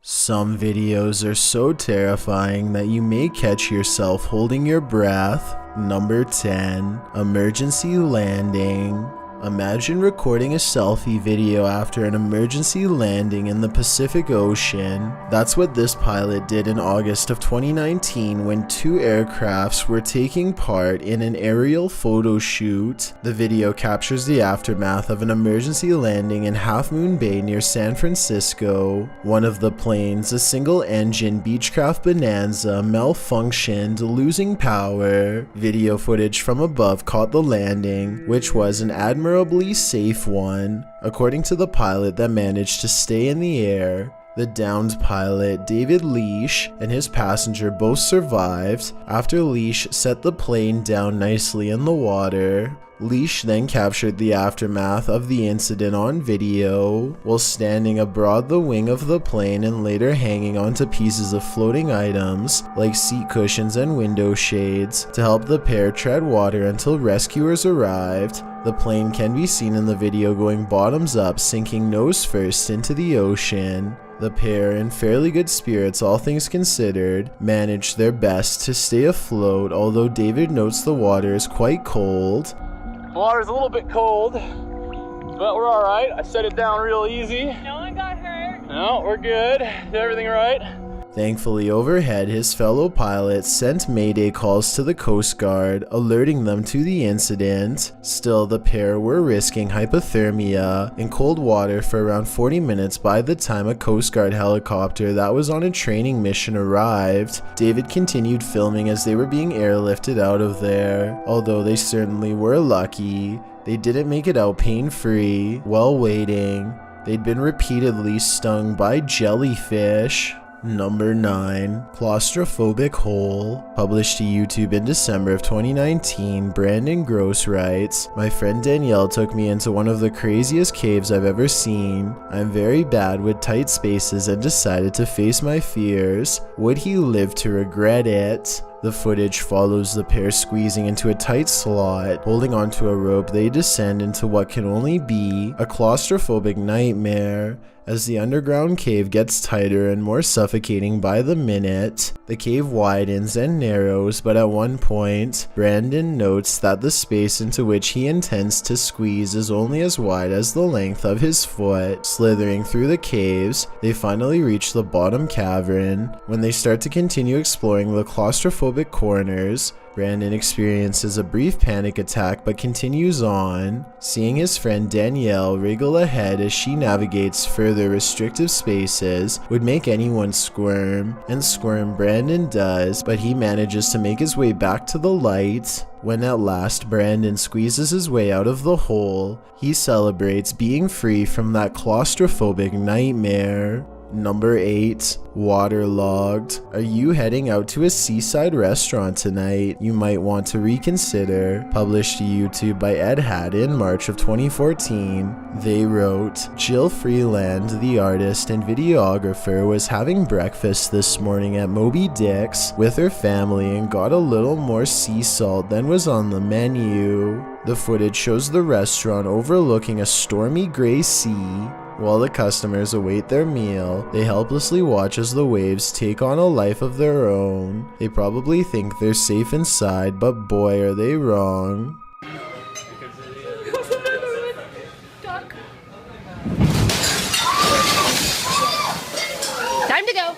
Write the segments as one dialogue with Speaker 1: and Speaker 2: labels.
Speaker 1: Some videos are so terrifying that you may catch yourself holding your breath. Number 10. Emergency landing. Imagine recording a selfie video after an emergency landing in the Pacific Ocean. That's what this pilot did in August of 2019 when two aircrafts were taking part in an aerial photo shoot. The video captures the aftermath of an emergency landing in Half Moon Bay near San Francisco. One of the planes, a single-engine Beechcraft Bonanza, malfunctioned, losing power. Video footage from above caught the landing, which was an admirably safe one, according to the pilot that managed to stay in the air. The downed pilot, David Leash, and his passenger both survived after Leash set the plane down nicely in the water. Leash then captured the aftermath of the incident on video while standing abroad the wing of the plane and later hanging onto pieces of floating items like seat cushions and window shades to help the pair tread water until rescuers arrived. The plane can be seen in the video going bottoms up, sinking nose first into the ocean. The pair, in fairly good spirits all things considered, managed their best to stay afloat, although David notes the water is quite cold.
Speaker 2: The water's a little bit cold, but we're alright. I set it down real easy.
Speaker 3: No one got hurt.
Speaker 2: No, we're good. Did everything right?
Speaker 1: Thankfully, overhead, his fellow pilots sent mayday calls to the Coast Guard, alerting them to the incident. Still, the pair were risking hypothermia in cold water for around 40 minutes by the time a Coast Guard helicopter that was on a training mission arrived. David continued filming as they were being airlifted out of there. Although they certainly were lucky, they didn't make it out pain-free. While waiting, they'd been repeatedly stung by jellyfish. Number 9. Claustrophobic Hole. Published to YouTube in December of 2019, Brandon Gross writes, "My friend Danielle took me into one of the craziest caves I've ever seen. I'm very bad with tight spaces and decided to face my fears. Would he live to regret it?" The footage follows the pair squeezing into a tight slot. Holding onto a rope, they descend into what can only be a claustrophobic nightmare. As the underground cave gets tighter and more suffocating by the minute, the cave widens and narrows, but at one point, Brandon notes that the space into which he intends to squeeze is only as wide as the length of his foot. Slithering through the caves, they finally reach the bottom cavern. When they start to continue exploring the claustrophobic corners, Brandon experiences a brief panic attack but continues on. Seeing his friend Danielle wriggle ahead as she navigates further restrictive spaces would make anyone squirm, and squirm Brandon does, but he manages to make his way back to the light. When at last Brandon squeezes his way out of the hole, he celebrates being free from that claustrophobic nightmare. Number 8. Waterlogged. Are you heading out to a seaside restaurant tonight? You might want to reconsider. Published to YouTube by Ed Hatt in March of 2014. They wrote, "Jill Freeland, the artist and videographer, was having breakfast this morning at Moby Dick's with her family and got a little more sea salt than was on the menu." The footage shows the restaurant overlooking a stormy gray sea. While the customers await their meal, they helplessly watch as the waves take on a life of their own. They probably think they're safe inside, but boy are they wrong.
Speaker 3: Time to go.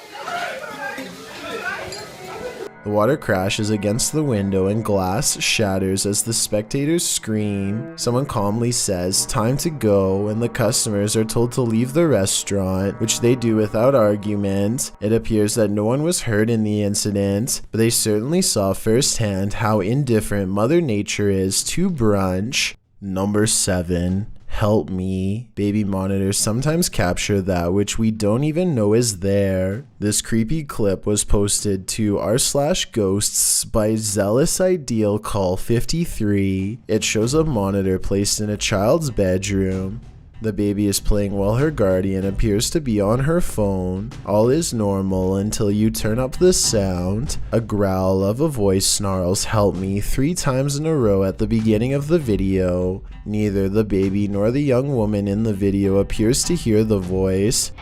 Speaker 1: The water crashes against the window and glass shatters as the spectators scream. Someone calmly says, "Time to go," and the customers are told to leave the restaurant, which they do without argument. It appears that no one was hurt in the incident, but they certainly saw firsthand how indifferent Mother Nature is to brunch. Number 7. Help me. Baby monitors sometimes capture that which we don't even know is there. This creepy clip was posted to r/ghosts by Zealous Ideal Call 53. It shows a monitor placed in a child's bedroom. The baby is playing while her guardian appears to be on her phone. All is normal until you turn up the sound. A growl of a voice snarls "help me" 3 times in a row at the beginning of the video. Neither the baby nor the young woman in the video appears to hear the voice.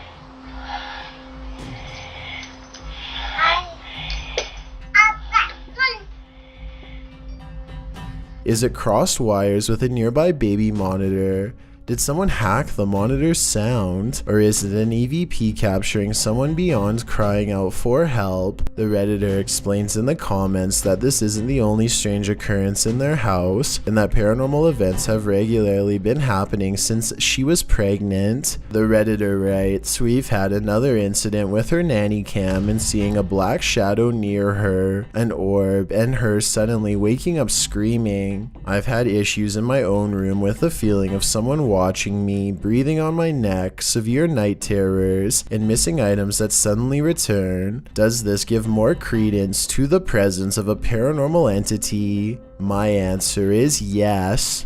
Speaker 1: Is it crossed wires with a nearby baby monitor? Did someone hack the monitor's sound? Or is it an EVP capturing someone beyond crying out for help? The Redditor explains in the comments that this isn't the only strange occurrence in their house, and that paranormal events have regularly been happening since she was pregnant. The Redditor writes, "We've had another incident with her nanny cam and seeing a black shadow near her, an orb, and her suddenly waking up screaming. I've had issues in my own room with the feeling of someone watching me, breathing on my neck, severe night terrors, and missing items that suddenly return. Does this give more credence to the presence of a paranormal entity? My answer is yes."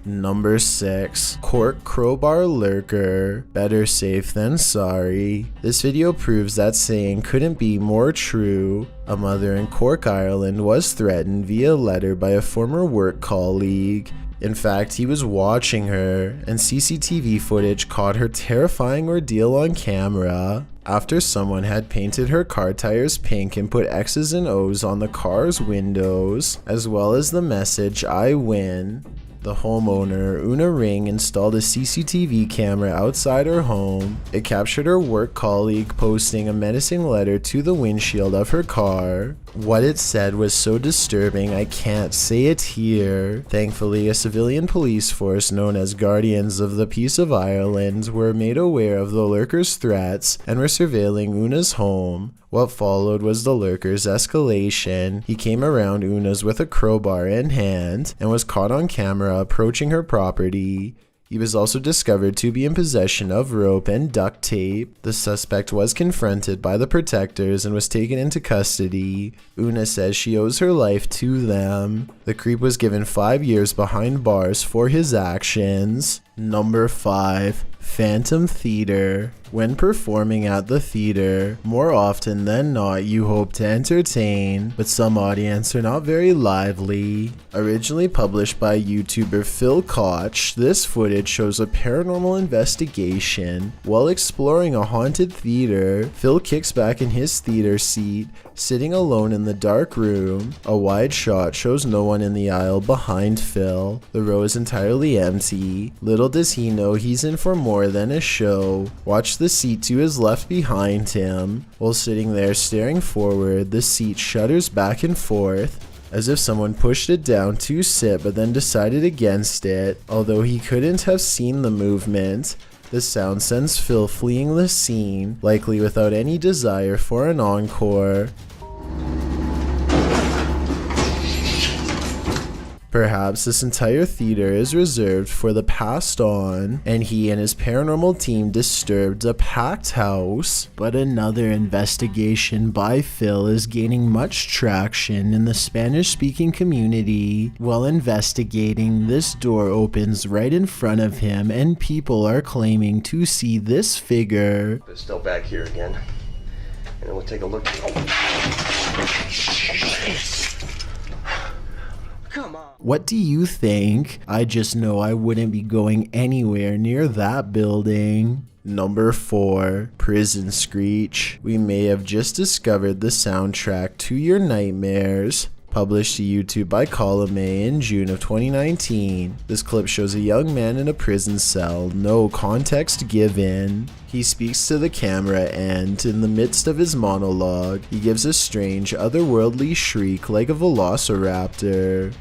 Speaker 1: Number 6. Cork Crowbar Lurker. Better safe than sorry. This video proves that saying couldn't be more true. A mother in Cork, Ireland was threatened via letter by a former work colleague. In fact, he was watching her, and CCTV footage caught her terrifying ordeal on camera. After someone had painted her car tires pink and put X's and O's on the car's windows, as well as the message, "I win." The homeowner, Una Ring, installed a CCTV camera outside her home. It captured her work colleague posting a menacing letter to the windshield of her car. What it said was so disturbing I can't say it here. Thankfully, a civilian police force known as Guardians of the Peace of Ireland were made aware of the lurker's threats and were surveilling Una's home. What followed was the lurker's escalation. He came around Una's with a crowbar in hand and was caught on camera approaching her property. He was also discovered to be in possession of rope and duct tape. The suspect was confronted by the protectors and was taken into custody. Una says she owes her life to them. The creep was given 5 years behind bars for his actions. Number 5. Phantom Theater. When performing at the theater, more often than not you hope to entertain, but some audience are not very lively. Originally published by YouTuber Phil Koch, this footage shows a paranormal investigation. While exploring a haunted theater, Phil kicks back in his theater seat, sitting alone in the dark room. A wide shot shows no one in the aisle behind Phil. The row is entirely empty. Little does he know he's in for more than a show. Watch the seat to his left behind him. While sitting there staring forward, the seat shudders back and forth, as if someone pushed it down to sit but then decided against it. Although he couldn't have seen the movement, the sound sends Phil fleeing the scene, likely without any desire for an encore. Perhaps this entire theater is reserved for the passed on, and he and his paranormal team disturbed a packed house. But another investigation by Phil is gaining much traction in the Spanish-speaking community. While investigating, this door opens right in front of him, and people are claiming to see this figure.
Speaker 3: It's still back here again, and then we'll take a look. Come on.
Speaker 1: What do you think? I just know I wouldn't be going anywhere near that building. Number 4. Prison Screech. We may have just discovered the soundtrack to your nightmares. Published to YouTube by Column A in June of 2019. This clip shows a young man in a prison cell, no context given. He speaks to the camera and, in the midst of his monologue, he gives a strange, otherworldly shriek like a velociraptor.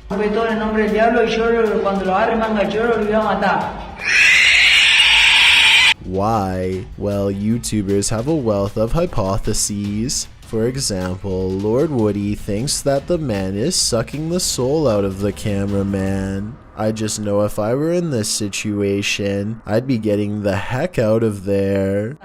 Speaker 1: Why? Well, YouTubers have a wealth of hypotheses. For example, Lord Woody thinks that the man is sucking the soul out of the cameraman. I just know if I were in this situation, I'd be getting the heck out of there.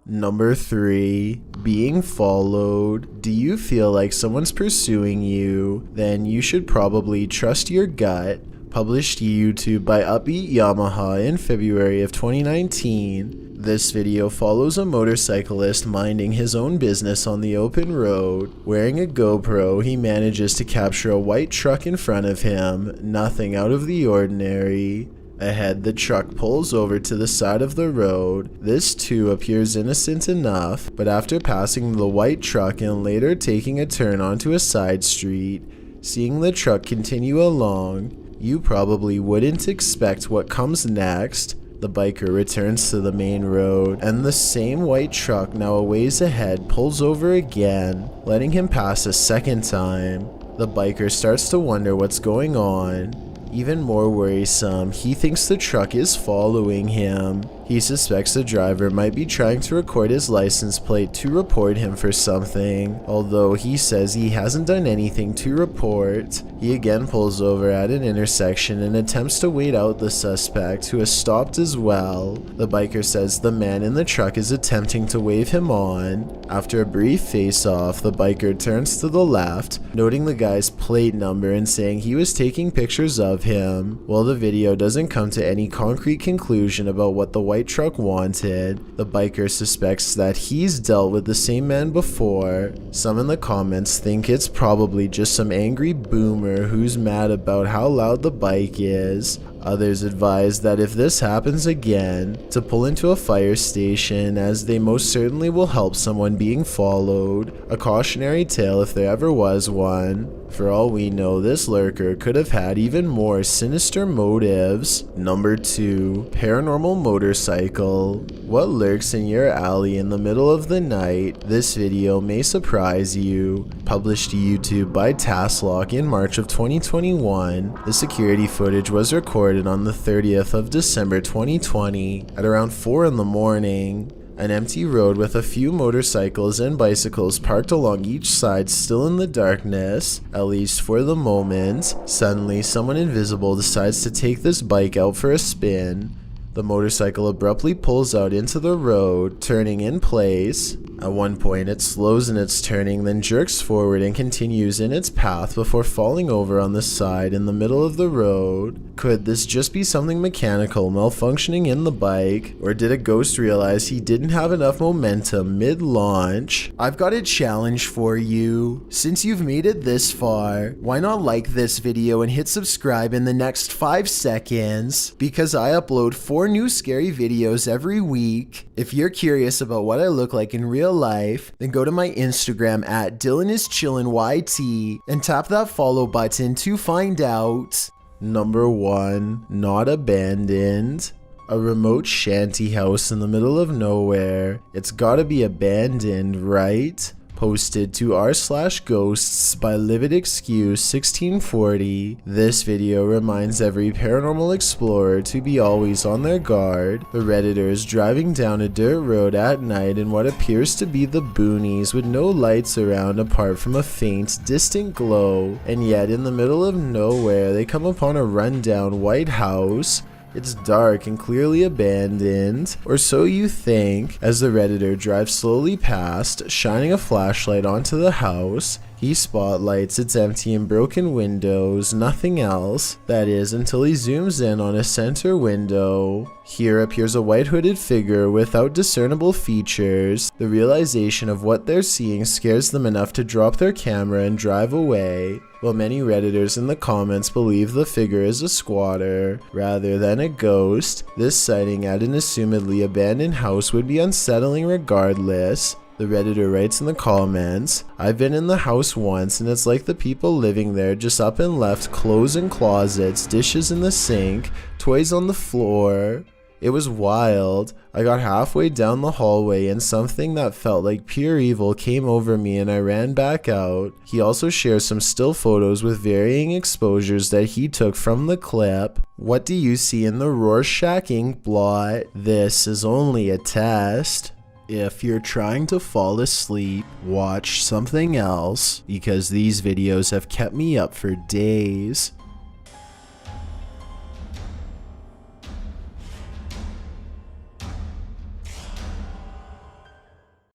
Speaker 1: Number 3. Being followed. Do you feel like someone's pursuing you? Then you should probably trust your gut. Published to YouTube by Upbeat Yamaha in February of 2019. This video follows a motorcyclist minding his own business on the open road. Wearing a GoPro, he manages to capture a white truck in front of him, nothing out of the ordinary. Ahead, the truck pulls over to the side of the road. This too appears innocent enough, but after passing the white truck and later taking a turn onto a side street, seeing the truck continue along, you probably wouldn't expect what comes next. The biker returns to the main road, and the same white truck now a ways ahead pulls over again, letting him pass a second time. The biker starts to wonder what's going on. Even more worrisome, he thinks the truck is following him. He suspects the driver might be trying to record his license plate to report him for something, although he says he hasn't done anything to report. He again pulls over at an intersection and attempts to wait out the suspect, who has stopped as well. The biker says the man in the truck is attempting to wave him on. After a brief face-off, the biker turns to the left, noting the guy's plate number and saying he was taking pictures of him. While the video doesn't come to any concrete conclusion about what the white truck wanted, the biker suspects that he's dealt with the same man before. Some in the comments think it's probably just some angry boomer who's mad about how loud the bike is. Others advise that if this happens again, to pull into a fire station, as they most certainly will help someone being followed. A cautionary tale if there ever was one. For all we know, this lurker could have had even more sinister motives. Number 2. Paranormal motorcycle. What lurks in your alley in the middle of the night? This video may surprise you. Published to YouTube by Taslock in March of 2021, the security footage was recorded on the 30th of December 2020 at around 4 in the morning. An empty road with a few motorcycles and bicycles parked along each side, still in the darkness, at least for the moment. Suddenly, someone invisible decides to take this bike out for a spin. The motorcycle abruptly pulls out into the road, turning in place. At one point, it slows in its turning, then jerks forward and continues in its path before falling over on the side in the middle of the road. Could this just be something mechanical malfunctioning in the bike? Or did a ghost realize he didn't have enough momentum mid-launch? I've got a challenge for you. Since you've made it this far, why not like this video and hit subscribe in the next 5 seconds? Because I upload 4 new scary videos every week. If you're curious about what I look like in real life, then go to my Instagram at DylanIsChillinYT and tap that follow button to find out. Number 1. Not abandoned. A remote shanty house in the middle of nowhere. It's gotta be abandoned, right? Posted to r/ghosts by Livid Excuse 1640. This video reminds every paranormal explorer to be always on their guard. The Redditor is driving down a dirt road at night in what appears to be the boonies with no lights around apart from a faint, distant glow, and yet in the middle of nowhere they come upon a rundown white house. It's dark and clearly abandoned, or so you think, as the Redditor drives slowly past, shining a flashlight onto the house. He spotlights its empty and broken windows, nothing else. That is, until he zooms in on a center window. Here appears a white hooded figure without discernible features. The realization of what they're seeing scares them enough to drop their camera and drive away. While many Redditors in the comments believe the figure is a squatter rather than a ghost, this sighting at an assumedly abandoned house would be unsettling regardless. The Redditor writes in the comments, "I've been in the house once and it's like the people living there just up and left clothes in closets, dishes in the sink, toys on the floor. It was wild. I got halfway down the hallway and something that felt like pure evil came over me and I ran back out." He also shares some still photos with varying exposures that he took from the clip. What do you see in the Rorschach ink blot? This is only a test. If you're trying to fall asleep, watch something else, because these videos have kept me up for days.